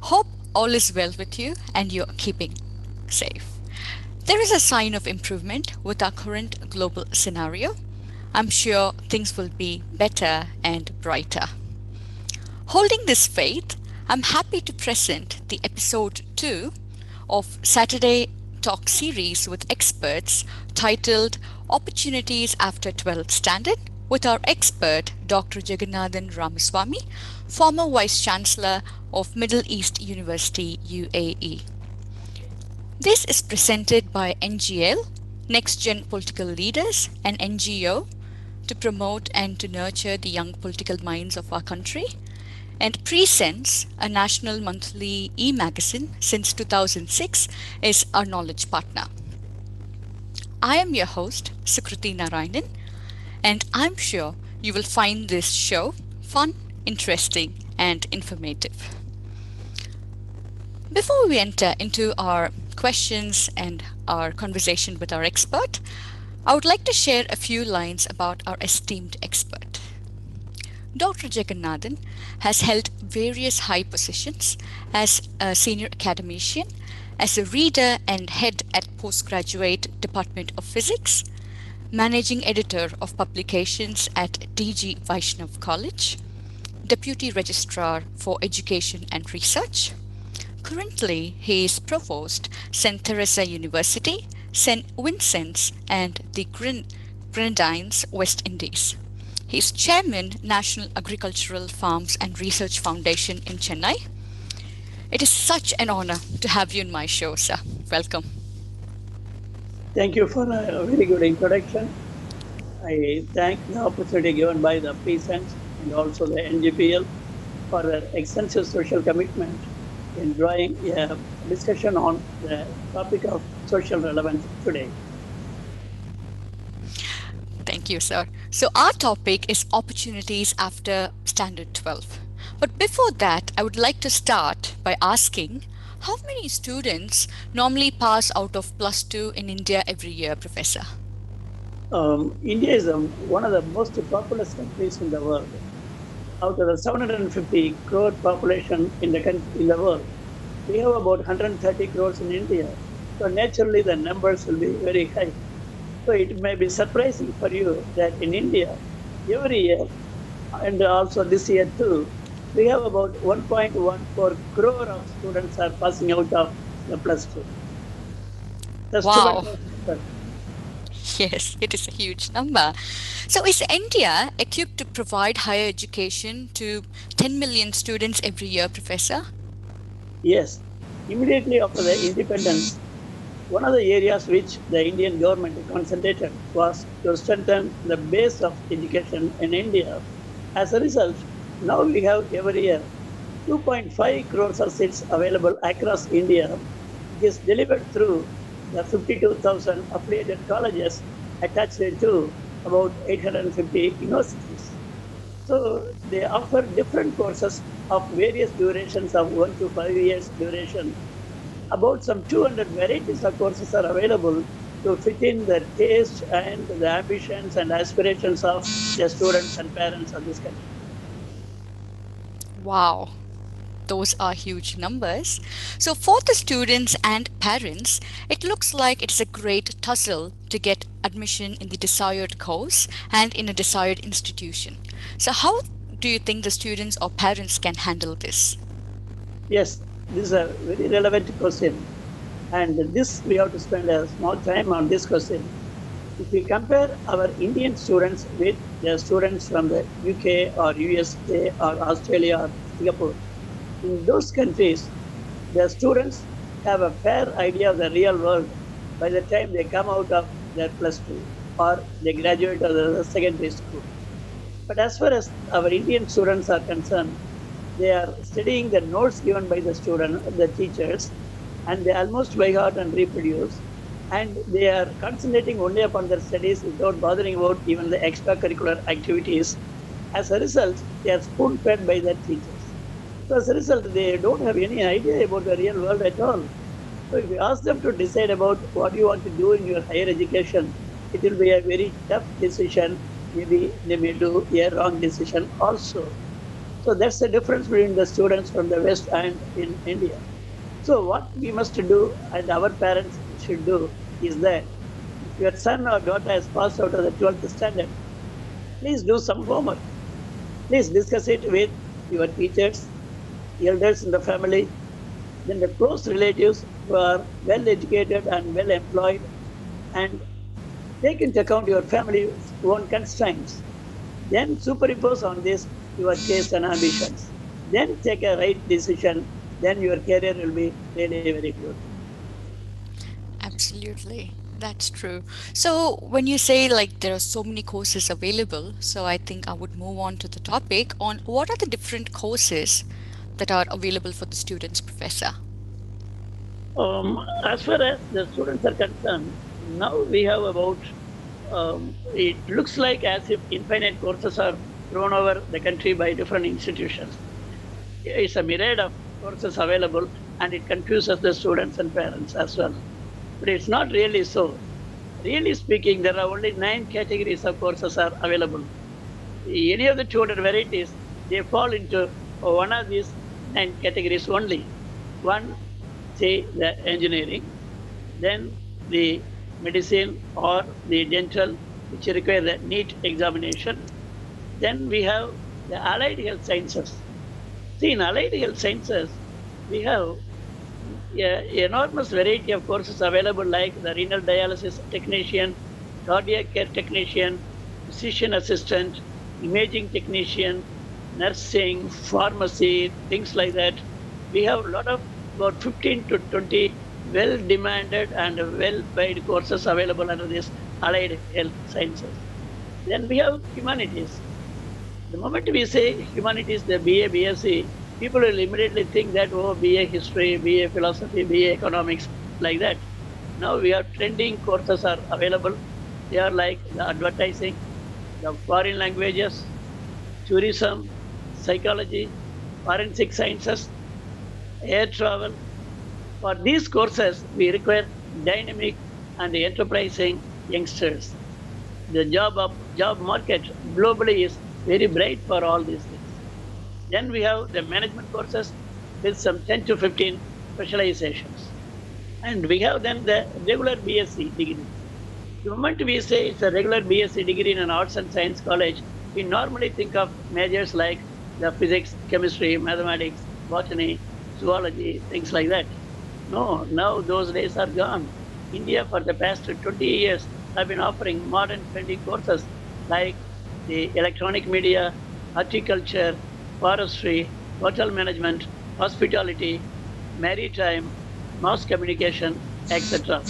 Hope all is well with you and you're keeping safe. There is a sign of improvement with our current global scenario. I'm sure things will be better and brighter. Holding this faith, I'm happy to present the episode 2 of Saturday Talk series with experts titled Opportunities After 12th Standard with our expert Dr. Jagannathan Ramaswamy, former Vice Chancellor of Middle East University UAE. This is presented by NGL, Next Gen Political Leaders, an NGO to promote and to nurture the young political minds of our country, and Presence, a national monthly e-magazine since 2006, is our knowledge partner. I am your host, Sukruti Narayanan, and I'm sure you will find this show fun, interesting, and informative. Before we enter into our questions and our conversation with our expert, I would like to share a few lines about our esteemed expert. Dr. Jagannathan has held various high positions as a senior academician, as a reader and head at postgraduate Department of Physics, managing editor of publications at DG Vaishnav College, deputy registrar for education and research. Currently, he is provost St. Therasa University, St. Vincent's and the Grenadines, West Indies. He is chairman, National Agricultural Farms and Research Foundation in Chennai. It is such an honor to have you in my show, sir. Welcome. Thank you for a very good introduction. I thank the opportunity given by the Presence and also the NGPL for their extensive social commitment in drawing a discussion on the topic of social relevance today. Thank you, sir. So our topic is opportunities after Standard 12. But before that, I would like to start by asking, how many students normally pass out of plus 2 in India every year, Professor? India is one of the most populous countries in the world. Out of the 750 crore population in the world, we have about 130 crores in India. So naturally, the numbers will be very high. So it may be surprising for you that in India, every year, and also this year too, we have about 1.14 crore of students are passing out of the plus two. That's Wow. tremendous. Yes, it is a huge number. So is India equipped to provide higher education to 10 million students every year, Professor? Yes, immediately after the independence, one of the areas which the Indian government concentrated was to strengthen the base of education in India. As a result, now we have every year 2.5 crores of seats available across India. It is delivered through the 52,000 affiliated colleges attached to about 850 universities. So they offer different courses of various durations of 1 to 5 years duration. About some 200 varieties of courses are available to fit in the taste and the ambitions and aspirations of the students and parents of this country. Wow. Those are huge numbers. So for the students and parents, it looks like it's a great tussle to get admission in the desired course and in a desired institution. So how do you think the students or parents can handle this? Yes, this is a very relevant question. And this, we have to spend a small time on this question. If we compare our Indian students with the students from the UK or USA or Australia or Singapore, in those countries, the students have a fair idea of the real world by the time they come out of their plus two or they graduate of the secondary school. But as far as our Indian students are concerned, they are studying the notes given by the teachers, and they almost by heart and reproduce. And they are concentrating only upon their studies without bothering about even the extracurricular activities. As a result, they are spoon fed by their teachers. So as a result, they don't have any idea about the real world at all. So if you ask them to decide about what you want to do in your higher education, it will be a very tough decision. Maybe they may do a wrong decision also. So that's the difference between the students from the West and in India. So what we must do and our parents should do is that if your son or daughter has passed out of the 12th standard, please do some homework. Please discuss it with your teachers, elders in the family, then the close relatives who are well educated and well employed, and take into account your family's own constraints. Then superimpose on this your taste and ambitions. Then take a right decision. Then your career will be really very good. Absolutely. That's true. So, when you say like there are so many courses available, so I think I would move on to the topic on what are the different courses that are available for the students, Professor? As far as the students are concerned, now we have about, it looks like as if infinite courses are thrown over the country by different institutions. It's a myriad of courses available and it confuses the students and parents as well. But it's not really so. Really speaking, there are only 9 categories of courses are available. Any of the two other varieties, they fall into one of these 9 categories only. One, say the engineering, then the medicine or the dental, which require the NEET examination. Then we have the allied health sciences. See, in allied health sciences, we have enormous variety of courses available, like the renal dialysis technician, cardiac care technician, physician assistant, imaging technician, nursing, pharmacy, things like that. We have a lot of about 15 to 20 well demanded and well paid courses available under this allied health sciences. Then we have humanities. The moment we say humanities, the BA, BSc, people will immediately think that, oh, BA history, BA philosophy, BA economics, like that. Now we have trending courses are available. They are like the advertising, the foreign languages, tourism, psychology, forensic sciences, air travel. For these courses, we require dynamic and enterprising youngsters. The job market globally is very bright for all these things. Then we have the management courses with some 10 to 15 specializations. And we have then the regular BSc degree. The moment we say it's a regular BSc degree in an arts and science college, we normally think of majors like the physics, chemistry, mathematics, botany, zoology, things like that. No, now those days are gone. India, for the past 20 years, have been offering modern trending courses like the electronic media, horticulture, forestry, hotel management, hospitality, maritime, mass communication, etc.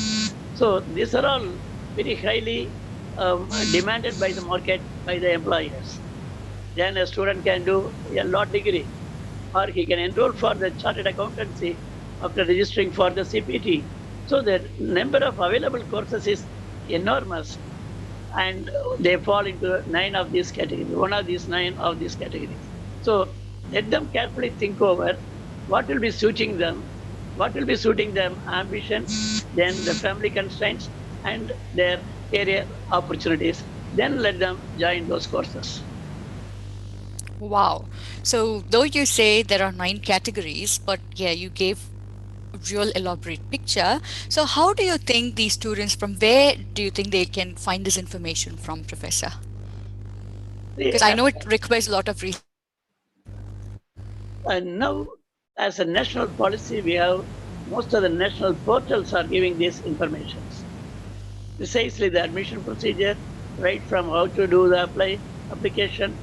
So these are all very highly demanded by the market, by the employers. Then a student can do a law degree, or he can enroll for the chartered accountancy after registering for the CPT. So the number of available courses is enormous, and they fall into 9 of these categories, one of these 9 of these categories. So let them carefully think over what will be suiting them, what will be suiting them ambition, then the family constraints and their career opportunities. Then let them join those courses. Wow. So, though you say there are 9 categories, but yeah, you gave a real elaborate picture. So, how do you think these students, from where do you think they can find this information from, Professor? See, Because I know it requires a lot of research. and now, as a national policy, we have most of the national portals are giving these informations. Precisely the admission procedure, right from how to do the application.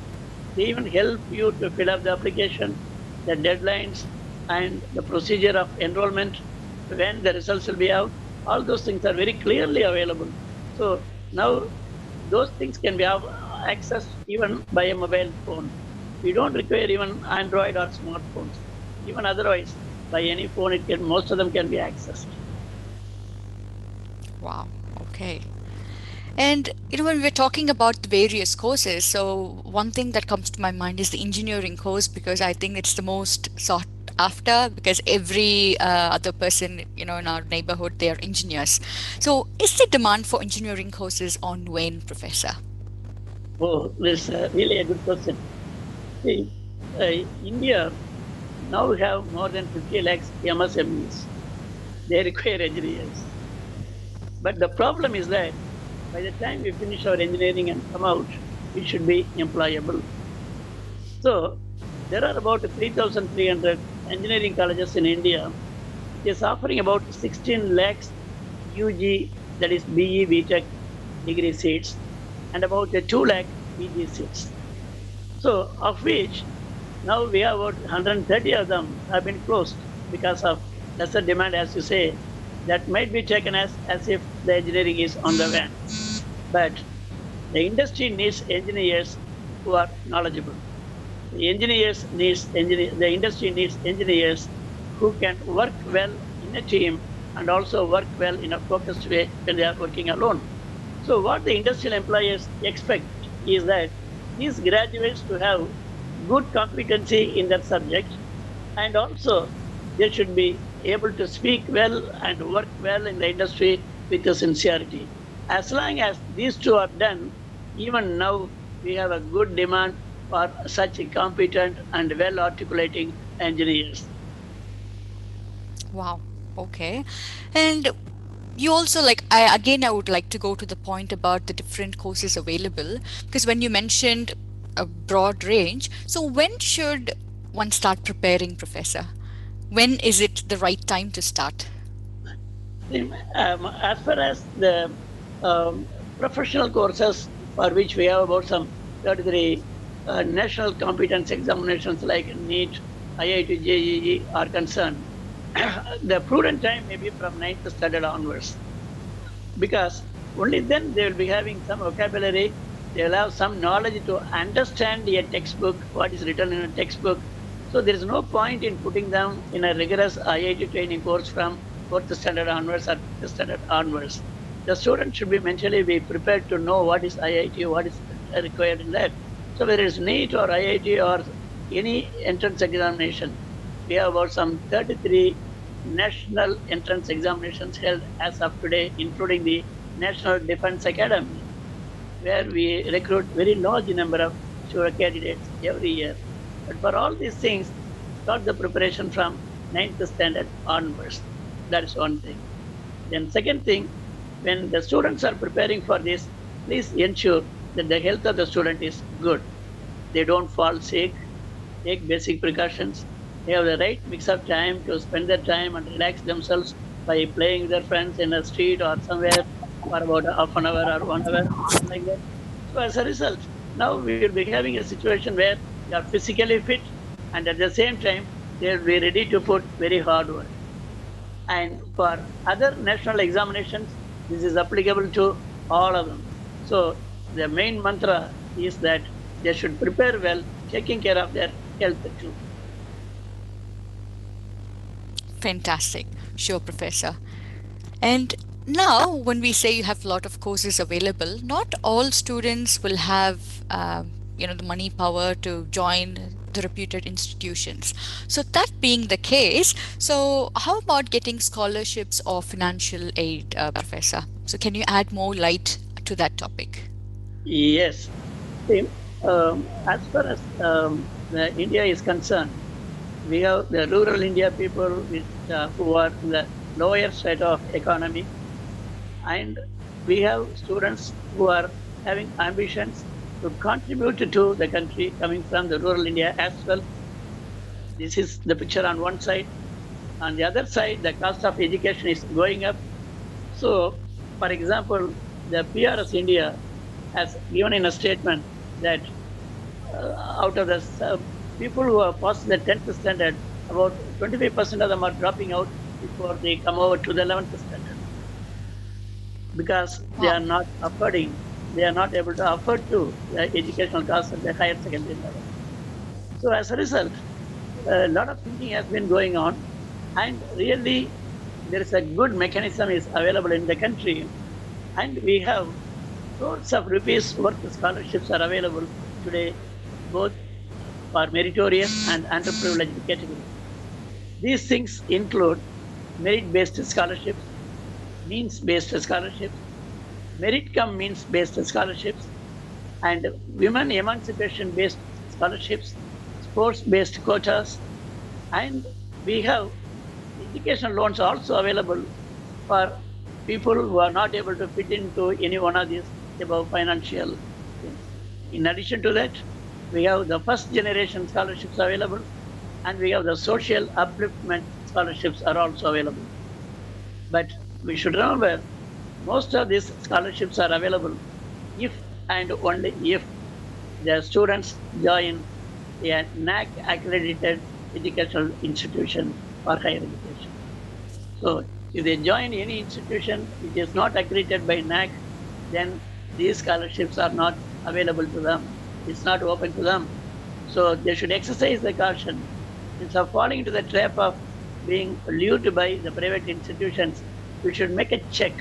They even help you to fill up the application, the deadlines, and the procedure of enrollment, when the results will be out. All those things are very clearly available. So now those things can be accessed even by a mobile phone. We don't require even Android or smartphones. Even otherwise, by any phone, it can most of them can be accessed. Wow. Okay. And when we're talking about the various courses, so one thing that comes to my mind is the engineering course because I think it's the most sought after because every other person, in our neighborhood, they are engineers. So, is the demand for engineering courses on wane, Professor? Oh, this is really a good question. See, India now have more than 50 lakhs MSMEs. They require engineers. But the problem is that by the time we finish our engineering and come out, we should be employable. So there are about 3,300 engineering colleges in India. It is offering about 16 lakhs UG, that is BE, BTech degree seats, and about 2 lakh PG seats. So of which now we have about 130 of them have been closed because of lesser demand, as you say. That might be taken as if the engineering is on the van. But the industry needs engineers who are knowledgeable. The industry needs engineers who can work well in a team and also work well in a focused way when they are working alone. So what the industrial employers expect is that these graduates to have good competency in their subject, and also they should be able to speak well and work well in the industry with a sincerity. As long as these two are done, even now we have a good demand for such competent and well articulating engineers. Wow. Okay. And you also like I would like to go to the point about the different courses available, because when you mentioned a broad range, so when should one start preparing, Professor? When is it the right time to start? As far as the um, professional courses for which we have about some 33 national competence examinations like NEET, IIT, JEE are concerned, the prudent time may be from ninth standard onwards, because only then they will be having some vocabulary, they will have some knowledge to understand a textbook, what is written in a textbook. So there is no point in putting them in a rigorous IIT training course from fourth standard onwards or fifth standard onwards. The student should be mentally be prepared to know what is IIT, what is required in that. So whether it's NEET or IIT or any entrance examination, we have about some 33 national entrance examinations held as of today, including the National Defense Academy, where we recruit very large number of sure candidates every year. But for all these things, start the preparation from ninth standard onwards. That is one thing. Then second thing, when the students are preparing for this, please ensure that the health of the student is good. They don't fall sick, take basic precautions. They have the right mix of time to spend their time and relax themselves by playing with their friends in a street or somewhere for about half an hour or 1 hour, something like that. So as a result, now we will be having a situation where they are physically fit and at the same time they will be ready to put very hard work. And for other national examinations, this is applicable to all of them. So the main mantra is that they should prepare well, taking care of their health too. Fantastic. Sure, Professor. And now, when we say you have a lot of courses available, not all students will have, the money power to join the reputed institutions. So that being the case, so how about getting scholarships or financial aid, Professor? So can you add more light to that topic? Yes. See, as far as the India is concerned, we have the rural India people who are in the lower side of economy, and we have students who are having ambitions to contribute to the country coming from the rural India as well. This is the picture on one side. On the other side, the cost of education is going up. So, for example, the PRS India has given in a statement that out of the people who have passed the 10th standard, about 25% of them are dropping out before they come over to the 11th standard because they Wow. are not affording, they are not able to afford to the educational costs at the higher secondary level. So as a result, a lot of thinking has been going on, and really there is a good mechanism is available in the country, and we have crores of rupees worth of scholarships are available today, both for meritorious and underprivileged categories. These things include merit-based scholarships, means-based scholarships, merit cum means-based scholarships, and women emancipation-based scholarships, course-based quotas, and we have educational loans also available for people who are not able to fit into any one of these above financial things. In addition to that, we have the first generation scholarships available, and we have the social upliftment scholarships are also available. But we should remember most of these scholarships are available if and only if the students join a NAC accredited educational institution for higher education. So if they join any institution which is not accredited by NAC, then these scholarships are not available to them. It's not open to them. So they should exercise the caution. Instead of falling into the trap of being lured by the private institutions, we should make a check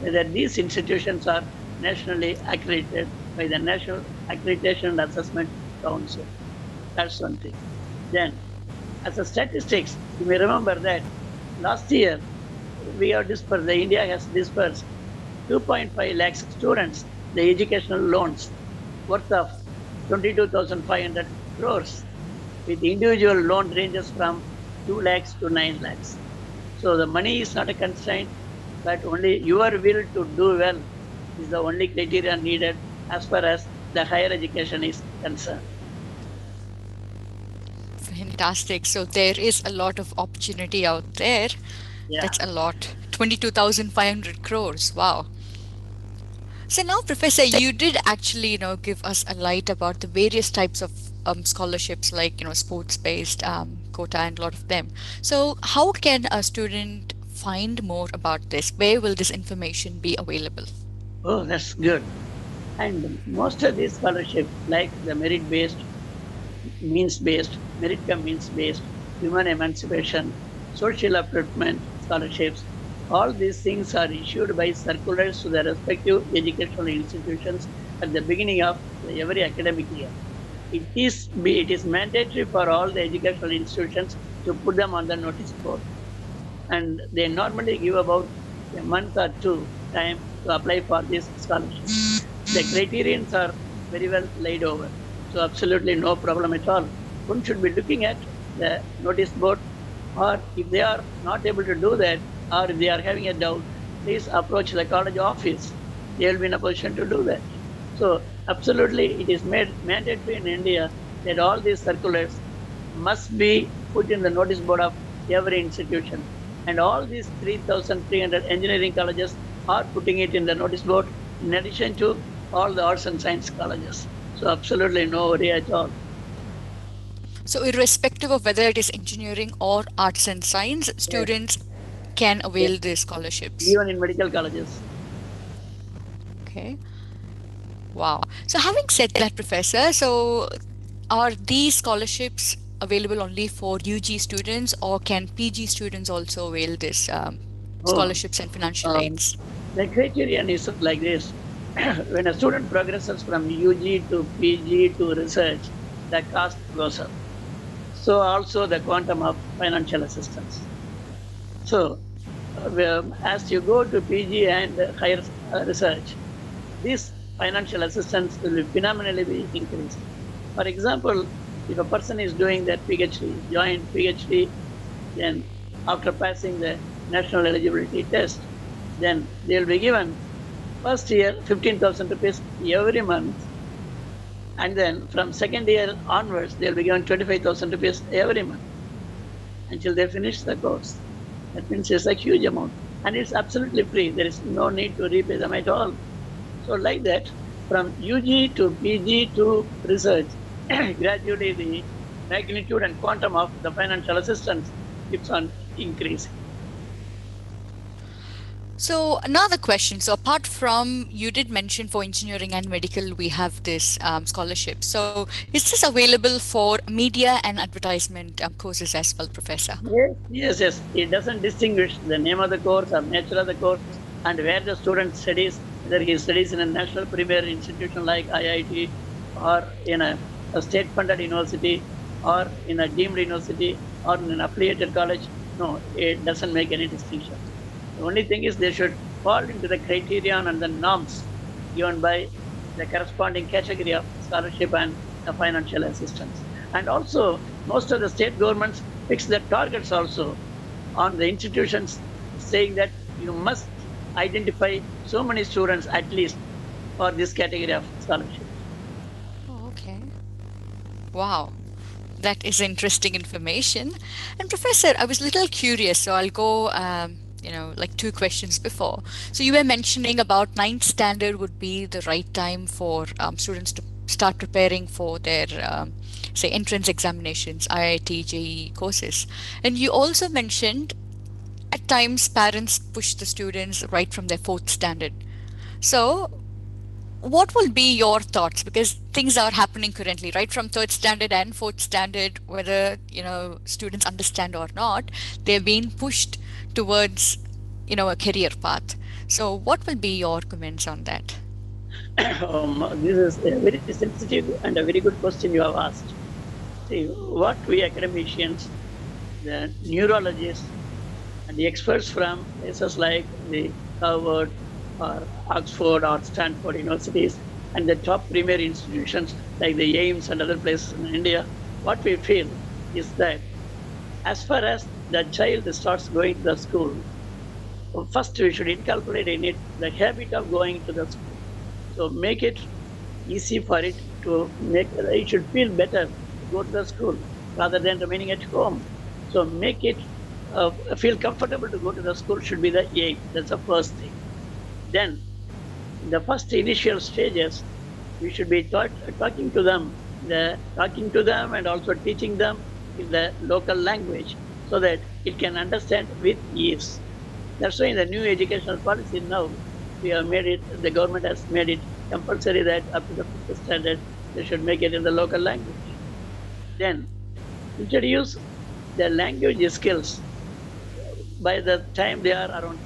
whether these institutions are nationally accredited by the National Accreditation and Assessment Council. That's one thing. Then, as a statistics, you may remember that last year we have dispersed, the India has dispersed 2.5 lakhs students the educational loans worth of 22,500 crores, with individual loan ranges from 2 lakhs to 9 lakhs. So the money is not a constraint, but only your will to do well is the only criteria needed as far as the higher education is concerned. Fantastic. So there is a lot of opportunity out there. Yeah. That's a lot. 22,500 crores. Wow. So now, Professor, you did actually, give us a light about the various types of scholarships, like, sports-based quota and a lot of them. So how can a student find more about this? Where will this information be available? Oh, that's good. And most of these scholarships, like the merit-based, means-based, merit-cum-means-based, human emancipation, social upliftment scholarships, all these things are issued by circulars to the respective educational institutions at the beginning of every academic year. It is mandatory for all the educational institutions to put them on the notice board. And they normally give about a month or two time to apply for these scholarships. The criterions are very well laid over. So absolutely no problem at all. One should be looking at the notice board, or if they are not able to do that, or if they are having a doubt, please approach the college office. They will be in a position to do that. So absolutely it is made mandatory in India that all these circulars must be put in the notice board of every institution. And all these 3,300 engineering colleges are putting it in the notice board, in addition to all the arts and science colleges. So absolutely no worry at all. So irrespective of whether it is engineering or arts and science, Yes, students can yes. avail these scholarships. Even in medical colleges. Okay. Wow. So having said that, Professor, so are these scholarships available only for UG students, or can PG students also avail this Oh, scholarships and financial um, aids? the criterion is like this. When a student progresses from UG to PG to research, the cost goes up. So also the quantum of financial assistance. So as you go to PG and higher research, this financial assistance will phenomenally be increased. For example, if a person is doing that PhD, joint PhD, then after passing the national eligibility test, then they will be given first year 15,000 rupees every month, and then from second year onwards, they will be given 25,000 rupees every month until they finish the course. That means it's a huge amount, and it's absolutely free. There is no need to repay them at all. So like that, from UG to PG to research, gradually the magnitude and quantum of the financial assistance keeps on increasing. So another question. So apart from, you did mention for engineering and medical, we have this scholarship. So is this available for media and advertisement courses as well, Professor? Yes, yes, yes. It doesn't distinguish the name of the course or nature of the course and where the student studies, whether he studies in a national premier institution like IIT, or in a state-funded university, or in a deemed university, or in an affiliated college. No, it doesn't make any distinction. The only thing is they should fall into the criterion and the norms given by the corresponding category of scholarship and financial assistance. And also, most of the state governments fix the targets also on the institutions, saying that you must identify so many students at least for this category of scholarships. Oh, okay. Wow. That is interesting information. And Professor, I was a little curious, so I'll go, like two questions before. So you were mentioning about ninth standard would be the right time for students to start preparing for their, say, entrance examinations, IIT, JEE courses. And you also mentioned at times parents push the students right from their fourth standard. So what will be your thoughts, because things are happening currently right from third standard and fourth standard, whether students understand or not, they're being pushed towards a career path. So what will be your comments on that? This is a very sensitive and a very good question you have asked. See, what we academicians, the neurologists, and the experts from places like the Harvard or Oxford or Stanford universities and the top premier institutions like the AIMS and other places in India, what we feel is that as far as the child starts going to the school, first we should inculcate in it the habit of going to the school. So make it easy for it to make it should feel better to go to the school rather than remaining at home. So make it feel comfortable to go to the school should be the aim. That's the first thing. Then in the first initial stages, we should be talking to them, talking to them and also teaching them in the local language so that it can understand with ease. That's why in the new educational policy now, we have made it, the government has made it compulsory that up to the fifth standard, they should make it in the local language. Then introduce the language skills by the time they are around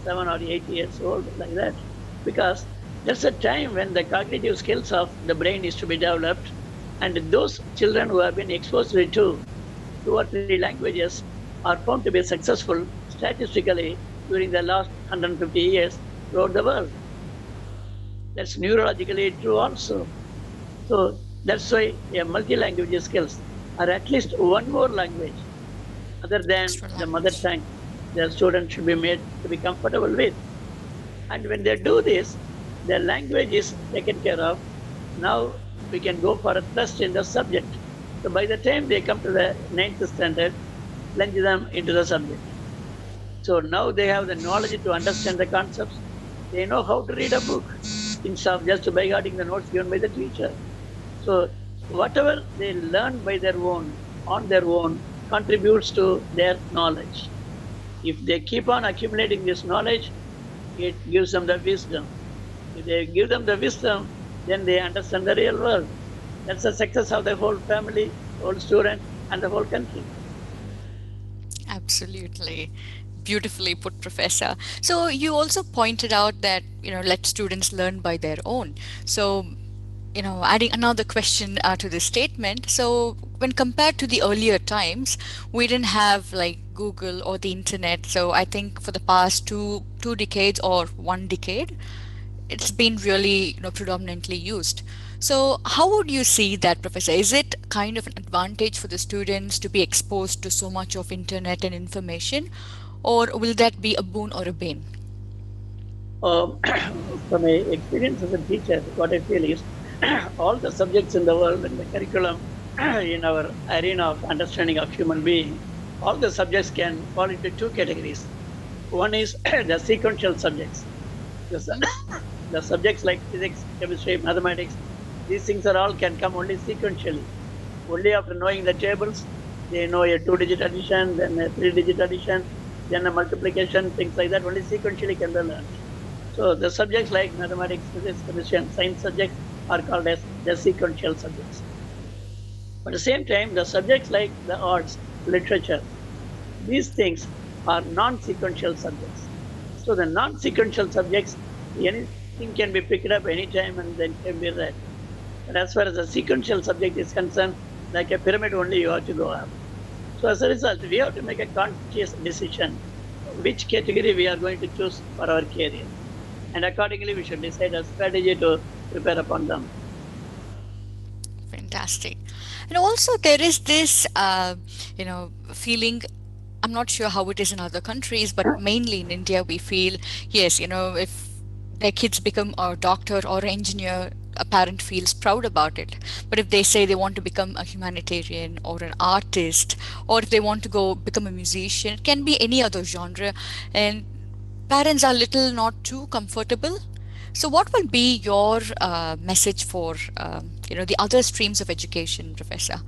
7 or 8 years old, like that. Because that's a time when the cognitive skills of the brain is to be developed. And those children who have been exposed to two or three languages are found to be successful statistically during the last 150 years throughout the world. That's neurologically true also. So that's why a multi-language skills are at least one more language other than Extra the mother language. tongue the student should be made to be comfortable with. And when they do this, their language is taken care of. Now we can go for a thrust in the subject. So by the time they come to the ninth standard, plunge them into the subject. So now they have the knowledge to understand the concepts. They know how to read a book instead of just by guarding the notes given by the teacher. So whatever they learn by their own, on their own, contributes to their knowledge. If they keep on accumulating this knowledge, it gives them the wisdom. If they give them the wisdom, then they understand the real world. That's the success of the whole family, whole student, and the whole country. Absolutely. Beautifully put, Professor. So you also pointed out that, let students learn by their own. So, adding another question to this statement. So when compared to the earlier times, we didn't have like Google or the internet. So I think for the past two decades or 1 decade, it's been really predominantly used. So how would you see that, Professor? Is it kind of an advantage for the students to be exposed to so much of internet and information, or will that be a boon or a bane? Um, from my experience as a teacher, what I feel is all the subjects in the world and the curriculum in our arena of understanding of human being, all the subjects can fall into two categories. One is the sequential subjects. The, the subjects like physics, chemistry, mathematics, these things are all can come only sequentially. Only after knowing the tables, they know a two-digit addition, then a three-digit addition, then a multiplication, things like that. Only sequentially can be learned. So the subjects like mathematics, physics, chemistry, and science subjects are called as the sequential subjects. But at the same time, the subjects like the arts, literature, these things are non-sequential subjects. So the non-sequential subjects, anything can be picked up anytime and then can be read. But as far as the sequential subject is concerned, like a pyramid only you have to go up. So as a result, we have to make a conscious decision which category we are going to choose for our career. And accordingly, we should decide a strategy to prepare upon them. Fantastic. And also, there is this, feeling. I'm not sure how it is in other countries, but mainly in India, we feel, yes, if their kids become a doctor or an engineer, a parent feels proud about it. But if they say they want to become a humanitarian or an artist, or if they want to go become a musician, it can be any other genre, and parents are little not too comfortable. So, what will be your message for the other streams of education, Professor?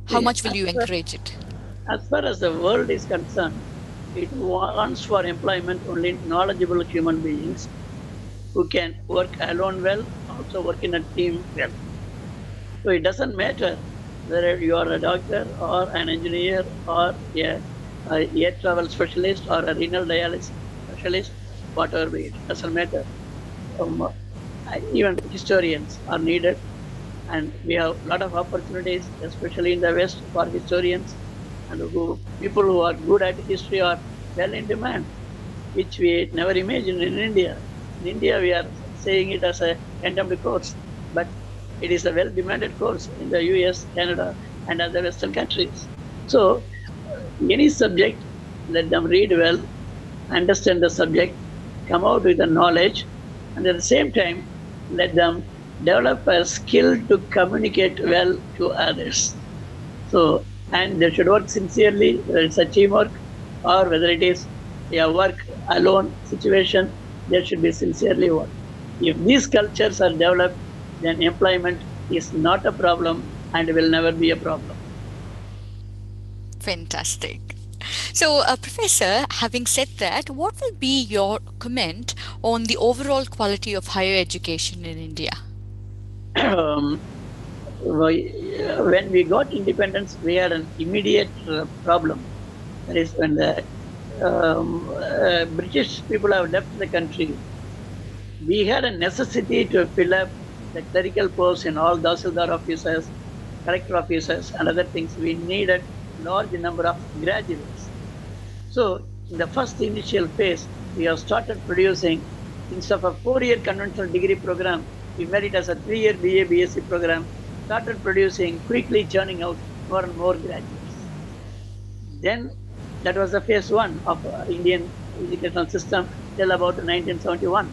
How See, much will you encourage it? as far as the world is concerned, it wants for employment only knowledgeable human beings who can work alone well, also work in a team well. So it doesn't matter whether you are a doctor or an engineer or a air travel specialist or a renal dialysis specialist, whatever be it, doesn't matter. Even historians are needed, and we have a lot of opportunities, especially in the West, for historians and who people who are good at history are well in demand, which we never imagined in India. In India, we are saying it as a contempt course, but it is a well demanded course in the US, Canada, and other Western countries. So, any subject, let them read well, understand the subject, come out with the knowledge, and at the same time, let them develop a skill to communicate well to others. So, and they should work sincerely, whether it's a teamwork or whether it is a work alone situation, they should be sincerely work. If these cultures are developed, then employment is not a problem and will never be a problem. Fantastic. So, Professor, having said that, what will be your comment on the overall quality of higher education in India? um, when we got independence, we had an immediate problem. That is when the British people have left the country, we had a necessity to fill up the clerical posts in all Dasildar offices, collector offices, and other things. We needed large number of graduates. So, in the first initial phase, we have started producing, instead of a 4-year conventional degree program, we made it as a 3-year BA BSc program, started producing, quickly churning out more and more graduates. Then that was the phase one of Indian educational system till about 1971.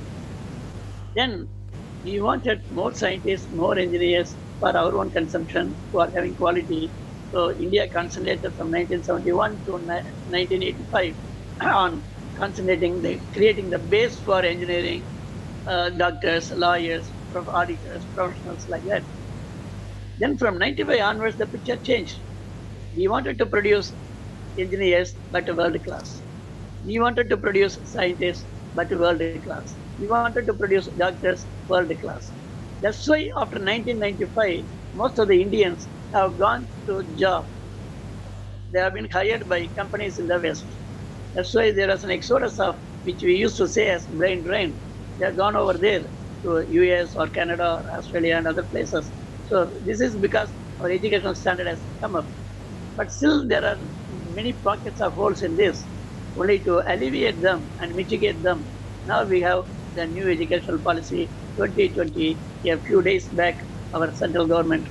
Then we wanted more scientists, more engineers for our own consumption who are having quality. So India concentrated from 1971 to 1985 on concentrating creating the base for engineering, doctors, lawyers, auditors, professionals like that. Then from 95 onwards, the picture changed. We wanted to produce engineers, but world class. We wanted to produce scientists, but world class. We wanted to produce doctors, world class. That's why after 1995, most of the Indians have gone to job. They have been hired by companies in the West. That's why there was an exodus of, which we used to say as brain drain. They have gone over there to US or Canada or Australia and other places. So this is because our educational standard has come up. But still, there are many pockets of holes in this. Only to alleviate them and mitigate them, now we have the new educational policy 2020. A few days back, our central government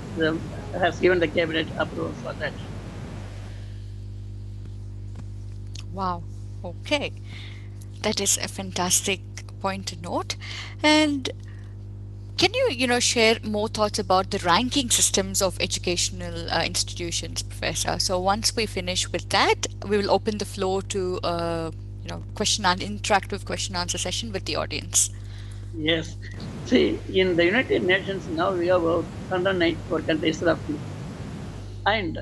has given the cabinet approval for that. Wow. Okay. That is a fantastic point to note. And can you, share more thoughts about the ranking systems of educational institutions, Professor? So once we finish with that, we will open the floor to, question and interactive question answer session with the audience. Yes. See, in the United Nations now we have about 194 countries roughly. And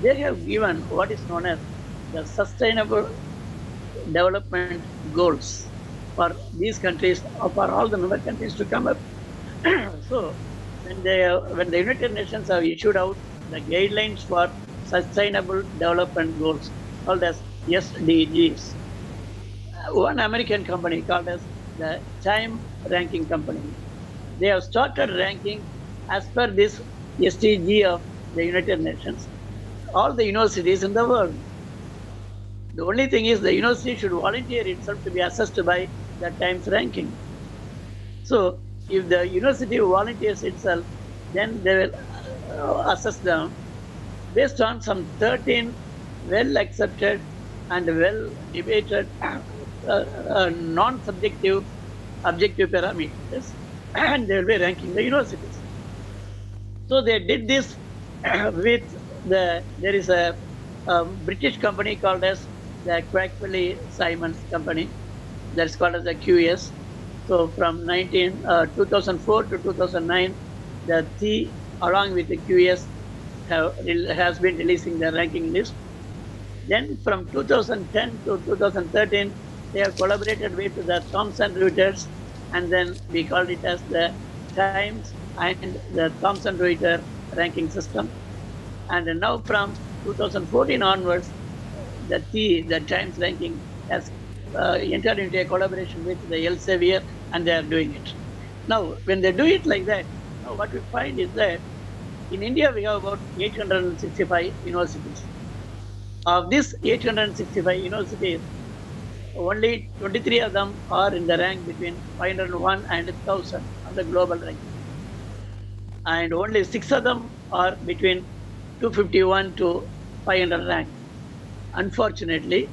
they have given what is known as the sustainable development goals for these countries, or for all the member countries to come up. So when the United Nations have issued out the guidelines for sustainable development goals called as SDGs, one American company called as the Time Ranking Company, they have started ranking as per this SDG of the United Nations all the universities in the world. The only thing is the university should volunteer itself to be assessed by the Times ranking. So if the university volunteers itself, then they will assess them based on some 13 well accepted and well debated non-subjective objective parameters, and they will be ranking the universities. So they did this with there is a British company called as the Quackfully Simons Company, that's called as the QS. So from 2004 to 2009, the T along with the QS has been releasing the ranking list. Then from 2010 to 2013, they have collaborated with the Thomson Reuters, and then we called it as the Times and the Thomson Reuters ranking system. And now from 2014 onwards, the Times ranking has entered into a collaboration with the Elsevier, and they are doing it. Now, when they do it like that, now what we find is that in India we have about 865 universities. Of these 865 universities, only 23 of them are in the rank between 501 and 1000 on the global ranking. And only 6 of them are between 251 to 500 rank. Unfortunately,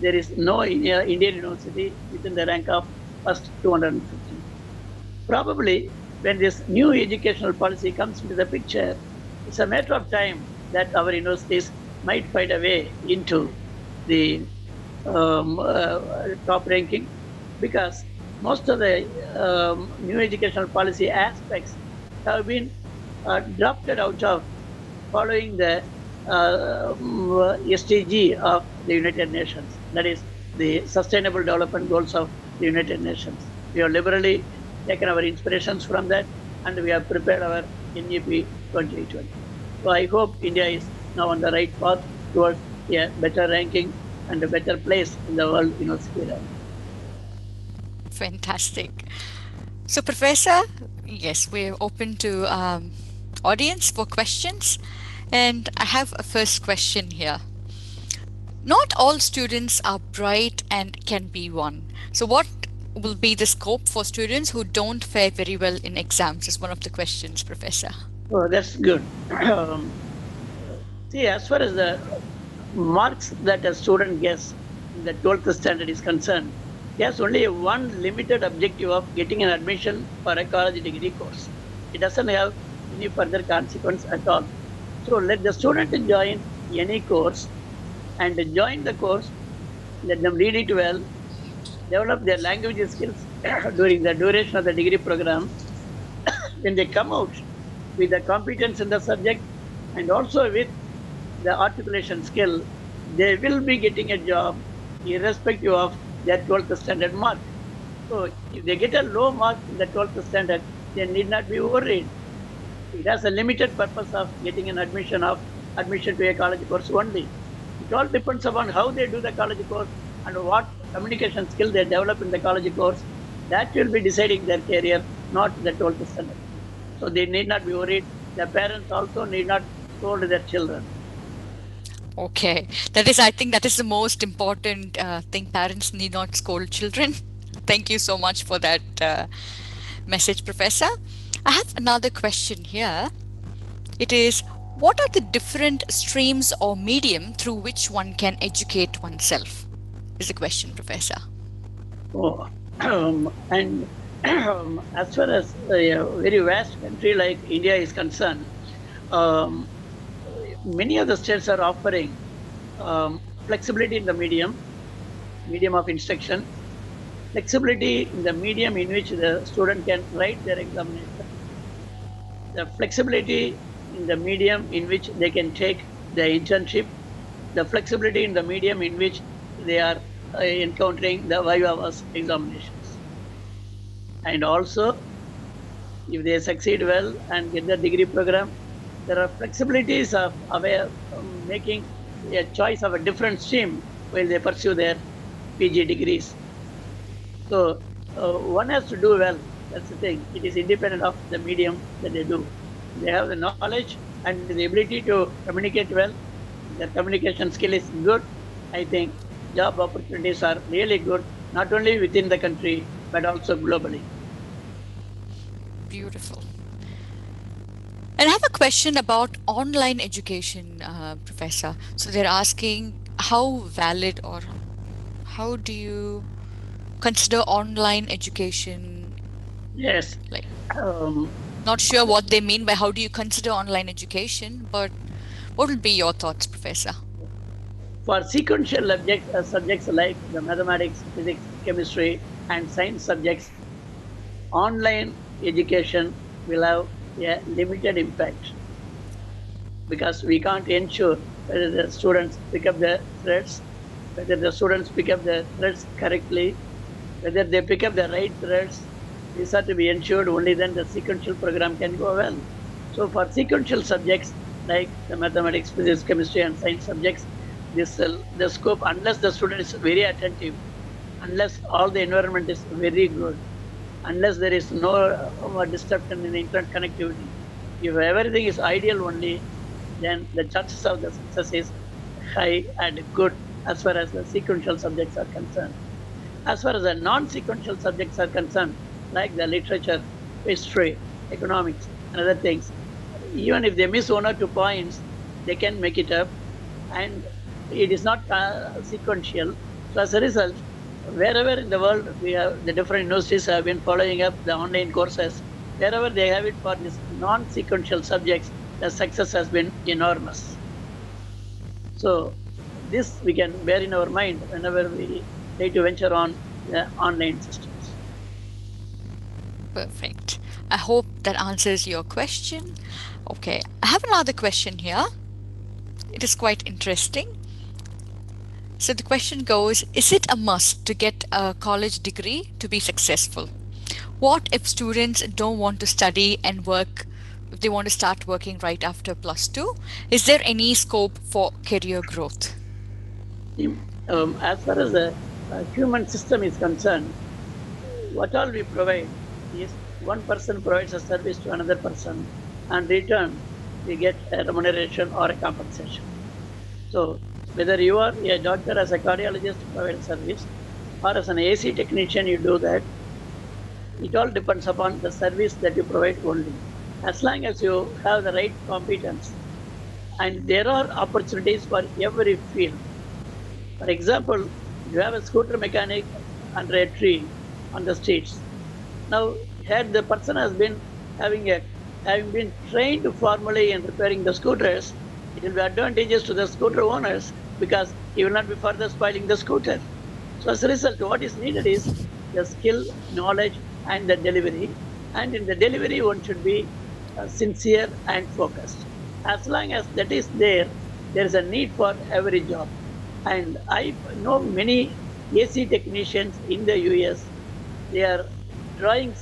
there is no Indian university within the rank of first 250. Probably when this new educational policy comes into the picture, it's a matter of time that our universities might find a way into the top ranking, because most of the new educational policy aspects have been drafted out of following the SDG of the United Nations, that is the Sustainable Development Goals of the United Nations. We have liberally taken our inspirations from that, and we have prepared our NEP 2020. So I hope India is now on the right path towards a better ranking and a better place in the world university rank. Fantastic. So, Professor, yes, we're open to audience for questions. And I have a first question here. Not all students are bright and can be one. So, what will be the scope for students who don't fare very well in exams? Is one of the questions, Professor. Oh, that's good. See, as far as the marks that a student gets in the 12th standard is concerned, he has only one limited objective of getting an admission for a college degree course. It doesn't have any further consequence at all. So let the student join any course and join the course, let them read it well, develop their language skills during the duration of the degree program. When they come out with the competence in the subject and also with the articulation skill, they will be getting a job irrespective of their 12th standard mark. So if they get a low mark in the 12th standard, they need not be worried. It has a limited purpose of getting an admission to a college course only. It all depends upon how they do the college course and what communication skill they develop in the college course. That will be deciding their career, not the 12th standard. So they need not be worried. The parents also need not scold their children. Okay, that is, I think that is the most important thing. Parents need not scold children. Thank you so much for that message, Professor. I have another question here. It is, what are the different streams or medium through which one can educate oneself? Is the question, Professor. Oh, and as far as a very vast country like India is concerned, um, many of the states are offering flexibility in the medium of instruction, flexibility in the medium in which the student can write their examination, the flexibility in the medium in which they can take the internship, the flexibility in the medium in which they are encountering the viva examinations. And also, if they succeed well and get the degree program, there are flexibilities of making a choice of a different stream while they pursue their PG degrees. So one has to do well. That's the thing. It is independent of the medium that they do. They have the knowledge and the ability to communicate well. Their communication skill is good. I think job opportunities are really good, not only within the country, but also globally. Beautiful. And I have a question about online education, Professor. So they're asking how valid or how do you consider online education? Yes. Like, Um, not sure what they mean by how do you consider online education, but what will be your thoughts, Professor? for sequential subjects like the mathematics, physics, chemistry, and science subjects, online education will have a limited impact because we can't ensure whether the students pick up the threads, whether the students pick up the threads correctly, whether they pick up the right threads. These are to be ensured only then the sequential program can go well. So for sequential subjects like the mathematics, physics, chemistry, and science subjects, the scope, unless the student is very attentive, unless all the environment is very good, unless there is no disruption in the internet connectivity, if everything is ideal only, then the chances of the success is high and good as far as the sequential subjects are concerned. As far as the non-sequential subjects are concerned, like the literature, history, economics, and other things, even if they miss 1 or 2 points, they can make it up, and it is not sequential. So as a result, wherever in the world we have the different universities have been following up the online courses, wherever they have it for these non-sequential subjects, the success has been enormous. So this we can bear in our mind whenever we try to venture on the online systems. Perfect. I hope that answers your question. Okay, I have another question here. It is quite interesting. So the question goes, is it a must to get a college degree to be successful? What if students don't want to study and work, if they want to start working right after plus two? Is there any scope for career growth? As far as the human system is concerned, what all we provide is one person provides a service to another person, and return we get a remuneration or a compensation. So whether you are a doctor as a cardiologist provide a service, or as an AC technician you do that, it all depends upon the service that you provide only. As long as you have the right competence, and there are opportunities for every field. For example, you have a scooter mechanic under a tree on the streets. Now, had the person has been having a having been trained formally in repairing the scooters, it will be advantageous to the scooter owners because he will not be further spoiling the scooter. So as a result, what is needed is the skill, knowledge, and the delivery. And in the delivery, one should be sincere and focused. As long as that is there, there is a need for every job. And I know many AC technicians in the US. They are drawing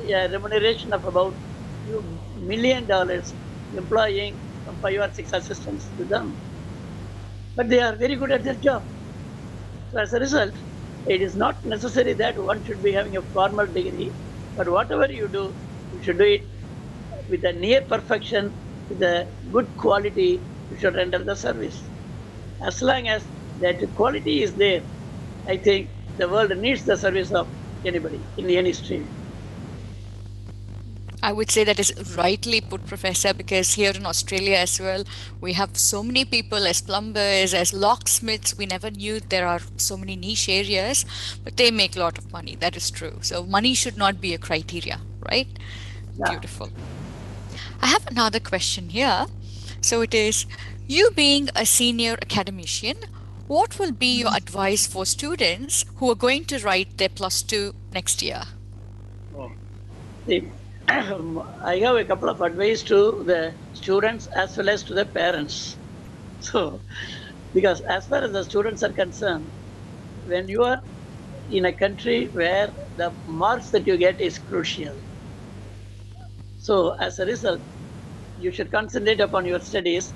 a remuneration of about $1 million, employing some 5 or 6 assistants to them. But they are very good at their job. So as a result, it is not necessary that one should be having a formal degree, but whatever you do, you should do it with a near perfection, with a good quality. You should render the service. As long as that quality is there, I think the world needs the service of anybody in any stream. I would say that is rightly put, Professor, because here in Australia as well, we have so many people as plumbers, as locksmiths. We never knew there are so many niche areas, but they make a lot of money. That is true. So money should not be a criteria, right? Yeah. Beautiful. I have another question here. So it is, you being a senior academician, what will be your advice for students who are going to write their plus two next year? Oh. See, I have a couple of advice to the students as well as to the parents. So, because as far as the students are concerned, when you are in a country where the marks that you get is crucial, so as a result, you should concentrate upon your studies.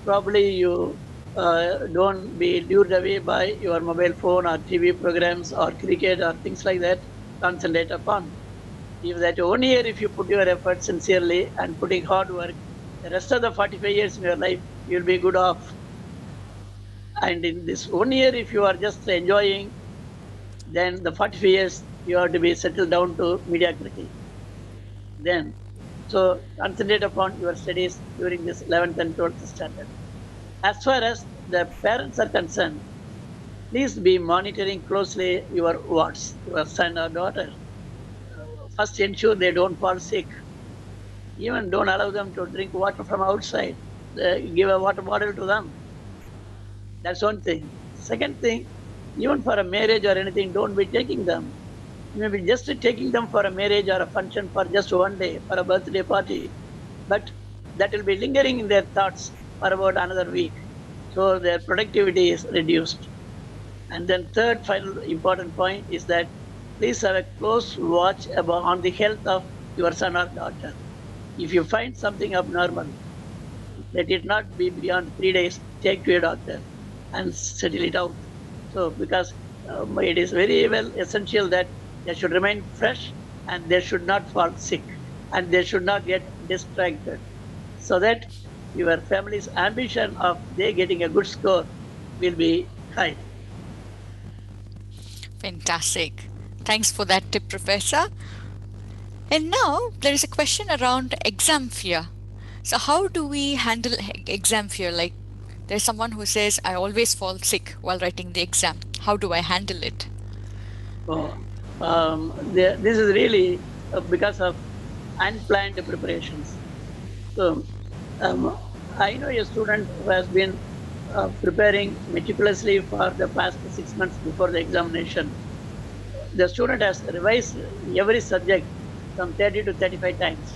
Probably you don't be lured away by your mobile phone or TV programs or cricket or things like that. Concentrate upon. If that 1 year, if you put your effort sincerely and putting hard work, the rest of the 45 years in your life, you'll be good off. And in this 1 year, if you are just enjoying, then the 45 years, you have to be settled down to mediocrity. Then So concentrate upon your studies during this 11th and 12th standard. As far as the parents are concerned, please be monitoring closely your wards, your son or daughter. First, ensure they don't fall sick. Even don't allow them to drink water from outside. Give a water bottle to them. That's one thing. Second thing, even for a marriage or anything, don't be taking them. Maybe just taking them for a marriage or a function for just one day, for a birthday party. But that will be lingering in their thoughts for about another week. So their productivity is reduced. And then third, final important point is that please have a close watch about on the health of your son or daughter. If you find something abnormal, let it not be beyond 3 days. Take to a doctor and settle it out. So, because it is very well essential that they should remain fresh and they should not fall sick and they should not get distracted, so that your family's ambition of they getting a good score will be high. Fantastic. Thanks for that tip, Professor. And now there is a question around exam fear. So, how do we handle exam fear? Like, there's someone who says, I always fall sick while writing the exam. How do I handle it? So, this is really because of unplanned preparations. So, um, I know a student who has been preparing meticulously for the past 6 months before the examination. The student has revised every subject from 30 to 35 times.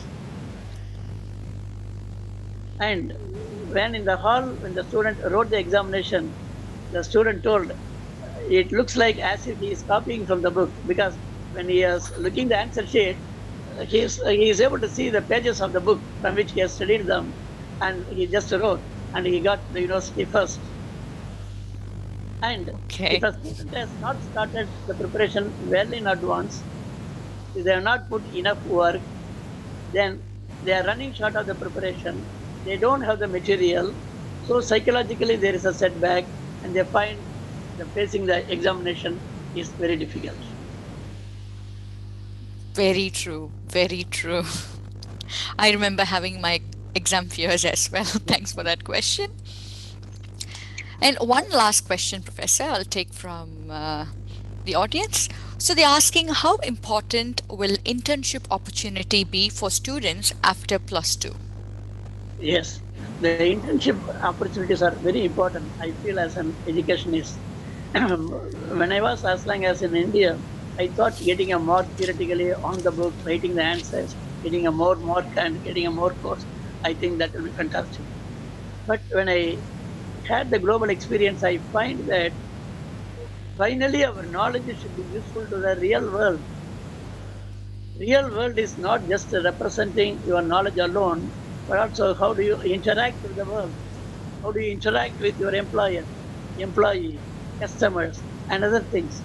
And when in the hall, when the student wrote the examination, the student told, it looks like as if he is copying from the book, because when he is looking the answer sheet, he is able to see the pages of the book from which he has studied them, and he just wrote, and he got the university first. And if Okay. a student has not started the preparation well in advance, if they have not put enough work, then they are running short of the preparation. They don't have the material. So psychologically, there is a setback, and they find the facing the examination is very difficult. Very true. Very true. I remember having my exam fears as well. Thanks for that question. And one last question, Professor, I'll take from the audience. So they're asking, how important will internship opportunity be for students after plus two? Yes, the internship opportunities are very important. I feel as an educationist. When I was as long as in India, I thought getting a mark theoretically on the book, writing the answers, getting a more mark and getting a more course, I think that will be fantastic. But when I had the global experience, I find that finally our knowledge should be useful to the real world. Real world is not just representing your knowledge alone, but also how do you interact with the world? How do you interact with your employer, employee, customers, and other things?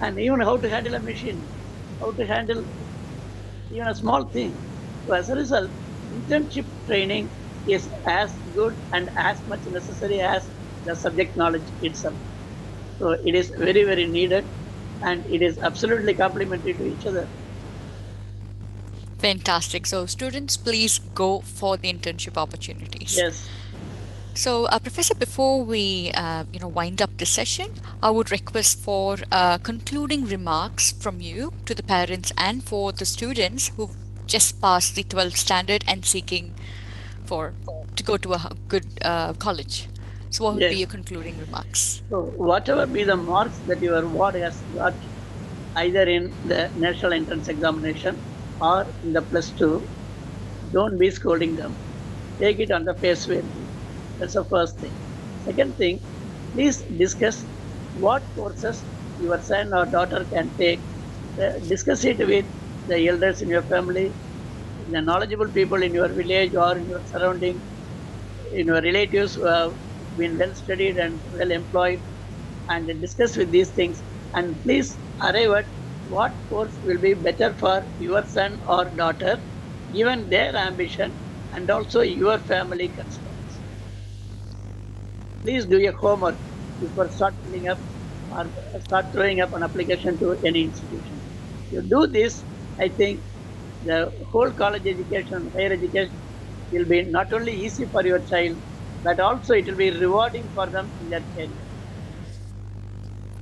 And even how to handle a machine, how to handle even a small thing. So as a result, internship training is as good and as much necessary as the subject knowledge itself. So it is very, very needed, and it is absolutely complementary to each other. Fantastic. So students, please go for the internship opportunities. Yes. So, Professor, before we wind up this session, I would request for concluding remarks from you to the parents and for the students who've just passed the 12th standard and seeking for to go to a good college. So, what would be Yes. your concluding remarks? So whatever be the marks that your ward has got, either in the national entrance examination or in the plus two, don't be scolding them. Take it on the face value. That's the first thing. Second thing, please discuss what courses your son or daughter can take. Discuss it with the elders in your family, the knowledgeable people in your village or in your surrounding, in your relatives who have been well studied and well employed, and discuss with these things. And please arrive at what course will be better for your son or daughter, given their ambition and also your family constraints. Please do your homework before start filling up or start throwing up an application to any institution. You do this, I think the whole college education, higher education will be not only easy for your child, but also it will be rewarding for them in their career.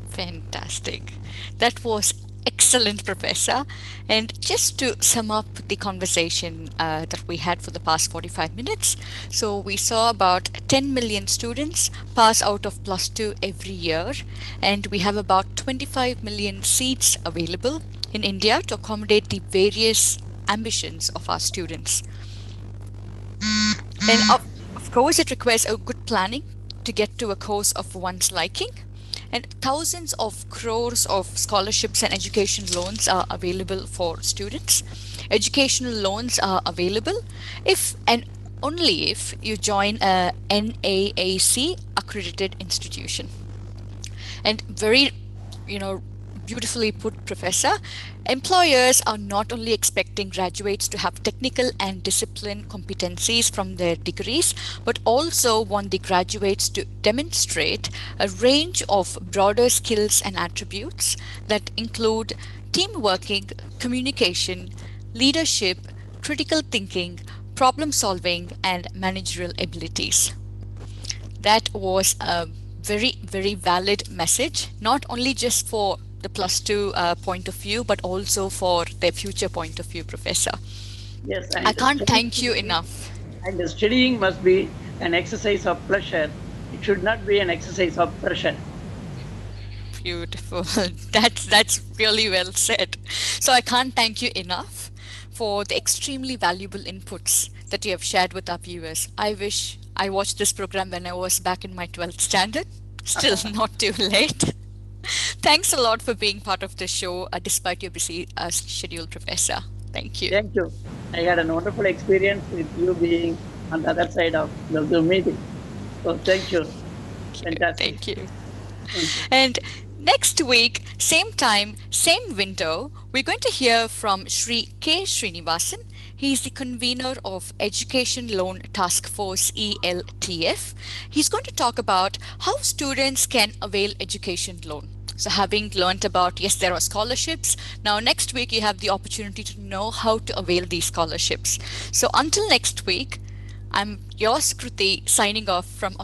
Fantastic. That was excellent, Professor. And just to sum up the conversation that we had for the past 45 minutes, so we saw about 10 million students pass out of plus two every year, and we have about 25 million seats available in India to accommodate the various ambitions of our students. And of course, it requires a good planning to get to a course of one's liking. And thousands of crores of scholarships and education loans are available for students. Educational loans are available if and only if you join a NAAC accredited institution. And very, you know, beautifully put, Professor, employers are not only expecting graduates to have technical and discipline competencies from their degrees, but also want the graduates to demonstrate a range of broader skills and attributes that include team working, communication, leadership, critical thinking, problem solving, and managerial abilities. That was a very, very valid message, not only just for the plus two point of view, but also for their future point of view, Professor. Yes, I can't thank you enough. and studying must be an exercise of pleasure. It should not be an exercise of pressure. Beautiful. That's really well said. So I can't thank you enough for the extremely valuable inputs that you have shared with our viewers. I wish I watched this program when I was back in my 12th standard. Still not too late. Thanks a lot for being part of the show despite your busy schedule, Professor. Thank you. Thank you. I had a wonderful experience with you being on the other side of the Zoom meeting. So thank you. Fantastic. Thank you. Thank you. And next week, same time, same window, we're going to hear from Sri K. Srinivasan. He's the convener of Education Loan Task Force ELTF. He's going to talk about how students can avail education loan. So having learned about, yes, there are scholarships. Now next week you have the opportunity to know how to avail these scholarships. So until next week, I'm your Sukruti signing off from